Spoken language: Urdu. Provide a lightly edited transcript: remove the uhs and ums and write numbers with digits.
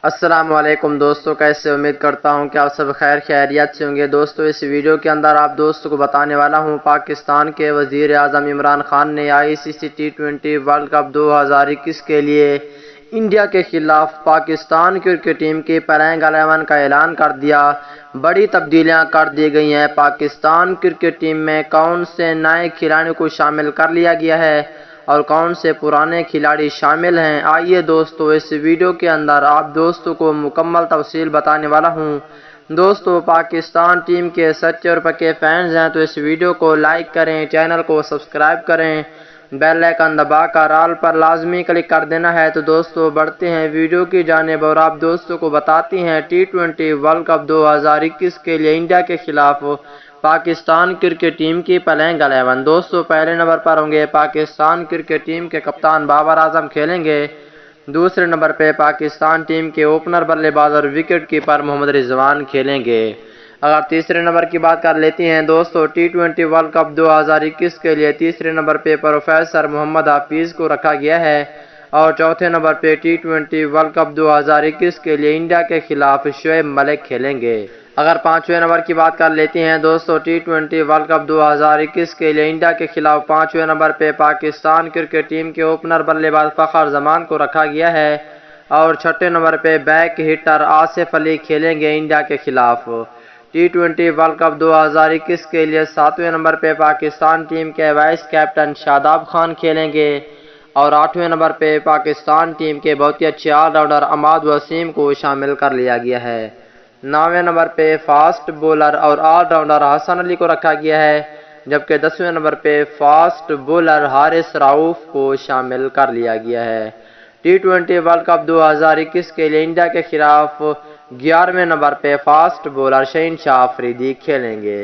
السلام علیکم دوستو، کیسے؟ امید کرتا ہوں کہ آپ سب خیر خیریت سے ہوں گے۔ دوستو اس ویڈیو کے اندر آپ دوستوں کو بتانے والا ہوں پاکستان کے وزیر اعظم عمران خان نے ICC T20 ورلڈ کپ 2021 کے لیے انڈیا کے خلاف پاکستان کرکٹ ٹیم کی پلئنگ 11 کا اعلان کر دیا۔ بڑی تبدیلیاں کر دی گئی ہیں۔ پاکستان کرکٹ ٹیم میں کون سے نئے کھلاڑیوں کو شامل کر لیا گیا ہے اور کون سے پرانے کھلاڑی شامل ہیں، آئیے دوستو اس ویڈیو کے اندر آپ دوستوں کو مکمل تفصیل بتانے والا ہوں۔ دوستو پاکستان ٹیم کے سچے اور پکے فینز ہیں تو اس ویڈیو کو لائک کریں، چینل کو سبسکرائب کریں، بیل آئیکن دبا کر آل پر لازمی کلک کر دینا ہے۔ تو دوستو بڑھتے ہیں ویڈیو کی جانب اور آپ دوستوں کو بتاتے ہیں T20 ورلڈ کپ 2021 کے لیے انڈیا کے خلاف پاکستان کرکٹ ٹیم کی پلئنگ 11۔ دوستو پہلے نمبر پر ہوں گے پاکستان کرکٹ ٹیم کے کپتان بابر اعظم کھیلیں گے۔ دوسرے نمبر پہ پاکستان ٹیم کے اوپنر بلے باز اور وکٹ کیپر محمد رضوان کھیلیں گے۔ اگر تیسرے نمبر کی بات کر لیتے ہیں دوستو T20 ورلڈ کپ 2021 کے لیے تیسرے نمبر پہ پروفیسر محمد حفیظ کو رکھا گیا ہے اور چوتھے نمبر پہ T20 ورلڈ کپ 2021 کے لیے انڈیا کے خلاف شعیب ملک کھیلیں گے۔ اگر پانچویں نمبر کی بات کر لیتے ہیں دوستو T20 ورلڈ کپ 2021 کے لیے انڈیا کے خلاف پانچویں نمبر پہ پاکستان کرکٹ ٹیم کے اوپنر بلے باز فخر زمان کو رکھا گیا ہے اور چھٹے نمبر پہ بیک ہٹر آصف علی کھیلیں گے انڈیا کے خلاف۔ T20 ورلڈ کپ 2021 کے لیے ساتویں نمبر پہ پاکستان ٹیم کے وائس کیپٹن شاداب خان کھیلیں گے اور آٹھویں نمبر پہ پاکستان ٹیم کے بہت ہی اچھے آل راؤنڈر عماد وسیم کو شامل کر لیا گیا ہے۔ نویں نمبر پہ فاسٹ بولر اور آل راؤنڈر حسن علی کو رکھا گیا ہے، جبکہ 10ویں نمبر پہ فاسٹ بولر حارث رؤوف کو شامل کر لیا گیا ہے۔ T20 ورلڈ کپ 2021 کے لیے انڈیا کے خلاف 11ویں نمبر پہ فاسٹ بولر شہین شاہ آفریدی کھیلیں گے۔